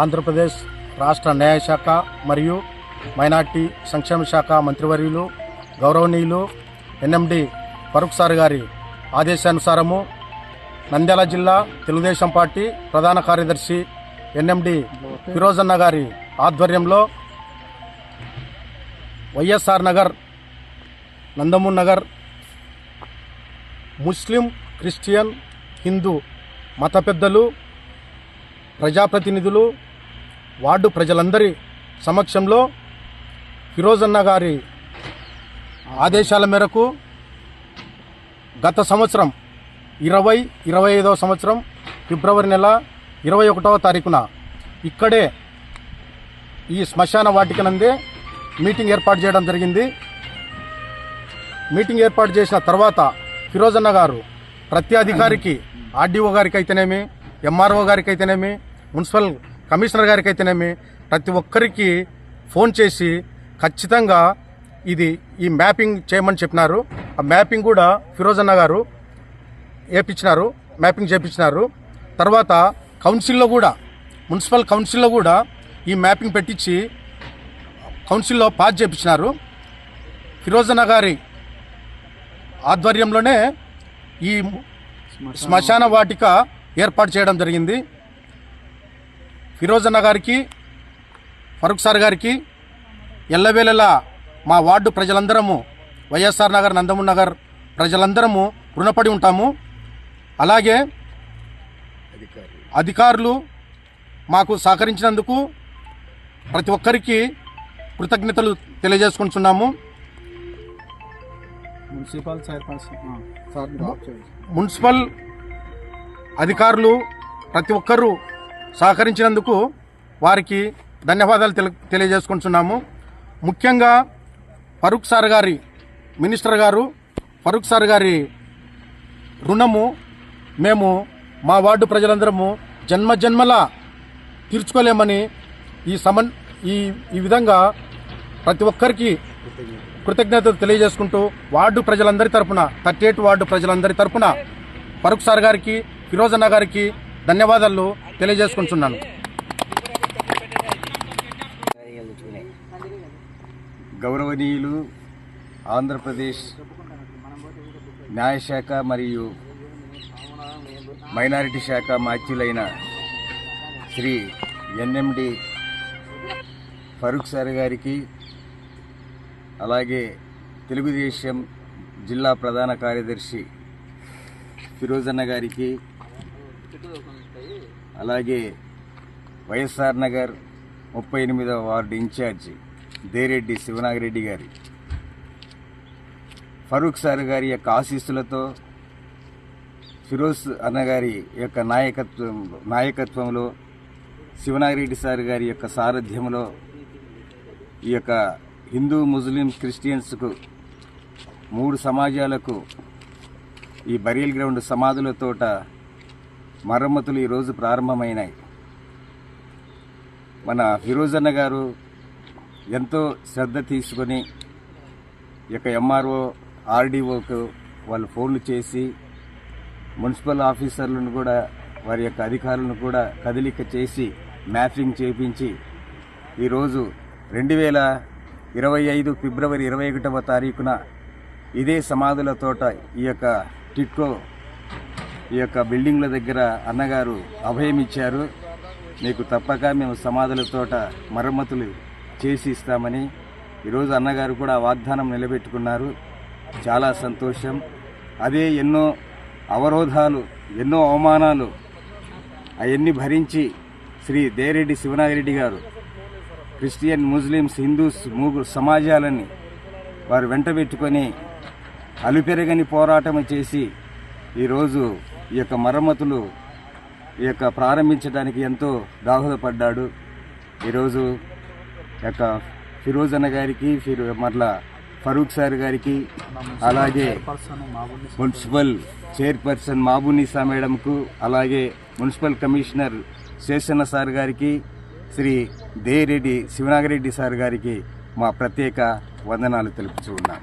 ఆంధ్రప్రదేశ్ రాష్ట్ర న్యాయశాఖ మరియు మైనార్టీ సంక్షేమ శాఖ మంత్రివర్యులు గౌరవనీయులు ఎన్ఎండి ఫరూక్ సార్ గారి ఆదేశానుసారము నంద్యాల జిల్లా తెలుగుదేశం పార్టీ ప్రధాన కార్యదర్శి ఎన్ఎండి ఫిరోజ్ అన్న గారి ఆధ్వర్యంలో వైఎస్ఆర్ నగర్, నందమూర్ నగర్ ముస్లిం, క్రిస్టియన్, హిందూ మత పెద్దలు, ప్రజాప్రతినిధులు, వార్డు ప్రజలందరి సమక్షంలో ఫిరోజ్ అన్న గారి ఆదేశాల మేరకు గత సంవత్సరం 2025వ సంవత్సరం ఫిబ్రవరి నెల 21వ తారీఖున ఇక్కడే ఈ శ్మశాన వాటిక నందే మీటింగ్ ఏర్పాటు చేయడం జరిగింది. మీటింగ్ ఏర్పాటు చేసిన తర్వాత ఫిరోజ్ అన్న గారు ప్రతి అధికారికి, ఆర్డీఓ గారికి అయితేనేమి, ఎంఆర్ఓ గారికి అయితేనేమి, మున్సిపల్ కమిషనర్ గారికి అయితేనేమి ప్రతి ఒక్కరికి ఫోన్ చేసి ఖచ్చితంగా ఈ మ్యాపింగ్ చేయమని చెప్పినారు. ఆ మ్యాపింగ్ కూడా ఫిరోజ్ అన్న గారు మ్యాపింగ్ చేయించినారు. తర్వాత కౌన్సిల్లో కూడా, మున్సిపల్ కౌన్సిల్లో కూడా ఈ మ్యాపింగ్ పెట్టించి కౌన్సిల్లో పాస్ చేయించినారు. ఫిరోజ్ అన్న గారి ఆధ్వర్యంలోనే ఈ శ్మశాన వాటిక ఏర్పాటు చేయడం జరిగింది. ఫిరోజ్ అన్న గారికి, ఫరూక్ సార్ గారికి ఎల్లవేళలా మా వార్డు ప్రజలందరము, వైఎస్ఆర్ నగర్, నందమూర్ నగర్ ప్రజలందరము రుణపడి ఉంటాము. అలాగే అధికారులు మాకు సహకరించినందుకు ప్రతి ఒక్కరికి కృతజ్ఞతలు తెలియజేసుకుంటున్నాము. మున్సిపల్ అధికారులు ప్రతి ఒక్కరూ సహకరించినందుకు వారికి ధన్యవాదాలు తెలియజేసుకుంటున్నాము. ముఖ్యంగా ఫరూక్ సార్ గారి, మినిస్టర్ గారు ఫరూక్ సార్ గారి రుణము మేము మా వార్డు ప్రజలందరము జన్మలా తీర్చుకోలేమని ఈ విధంగా ప్రతి ఒక్కరికి కృతజ్ఞతలు తెలియజేసుకుంటూ వార్డు ప్రజలందరి తరపున, 38 వార్డు ప్రజలందరి తరపున ఫరూక్ సార్ గారికి, ఫిరోజ్ అన్న గారికి ధన్యవాదాలు తెలియజేసుకుంటున్నాను. గౌరవనీయులు ఆంధ్రప్రదేశ్ న్యాయశాఖ మరియు మైనారిటీ శాఖ మాత్యులైన శ్రీ ఎన్ఎండి ఫరూక్ సార్ గారికి, అలాగే తెలుగుదేశం జిల్లా ప్రధాన కార్యదర్శి ఫిరోజ్ అన్న గారికి, అలాగే వైఎస్ఆర్ నగర్ 38వ వార్డు ఇన్ఛార్జి దేరెడ్డి శివనాగిరెడ్డి గారి, ఫరూక్ సార్ గారి యొక్క ఆశీస్సులతో, ఫిరోజ్ అన్నగారి యొక్క నాయకత్వంలో, శివనాగిరెడ్డి సార్ గారి యొక్క సారథ్యంలో ఈ యొక్క హిందూ, ముస్లిం, క్రిస్టియన్స్కు 3 సమాజాలకు ఈ బరియల్ గ్రౌండ్ సమాధుల తోట మరమ్మతులు ఈరోజు ప్రారంభమైనాయి. మన ఫిరోజ్ అన్న గారు ఎంతో శ్రద్ధ తీసుకొని ఈ యొక్క ఎంఆర్ఓ, ఆర్డీఓకు వాళ్ళు ఫోన్లు చేసి, మున్సిపల్ ఆఫీసర్లను కూడా, వారి యొక్క అధికారులను కూడా కదలిక చేసి మ్యాపింగ్ చేయించి ఈరోజు 2025 ఫిబ్రవరి 21వ తారీఖున ఇదే సమాధుల తోట ఈ యొక్క టిట్కో ఈ యొక్క బిల్డింగ్ల దగ్గర అన్నగారు అభయం ఇచ్చారు. మీకు తప్పక మేము సమాధుల తోట మరమ్మతులు చేసి ఇస్తామని ఈరోజు అన్నగారు కూడా వాగ్దానం నిలబెట్టుకున్నారు. చాలా సంతోషం. అదే ఎన్నో అవరోధాలు, ఎన్నో అవమానాలు అవన్నీ భరించి శ్రీ దేరెడ్డి శివనాగిరెడ్డి గారు క్రిస్టియన్, ముస్లిమ్స్, హిందూస్ 3 సమాజాలని వారు వెంటబెట్టుకొని అలుపెరగని పోరాటం చేసి ఈరోజు ఈ యొక్క మరమ్మతులు ఈ యొక్క ప్రారంభించడానికి ఎంతో దోహదపడ్డాడు. ఈరోజు యొక్క ఫిరోజ్ అన్న గారికి, మరలా ఫరూక్ సార్ గారికి, అలాగే మున్సిపల్ చైర్పర్సన్ మాబునిసా మేడంకు, అలాగే మున్సిపల్ కమిషనర్ శేషన్న సార్ గారికి, శ్రీ దేరెడ్డి శివనాగిరెడ్డి సార్ గారికి మా ప్రత్యేక వందనాలు తెలుపుతూ ఉన్నాం.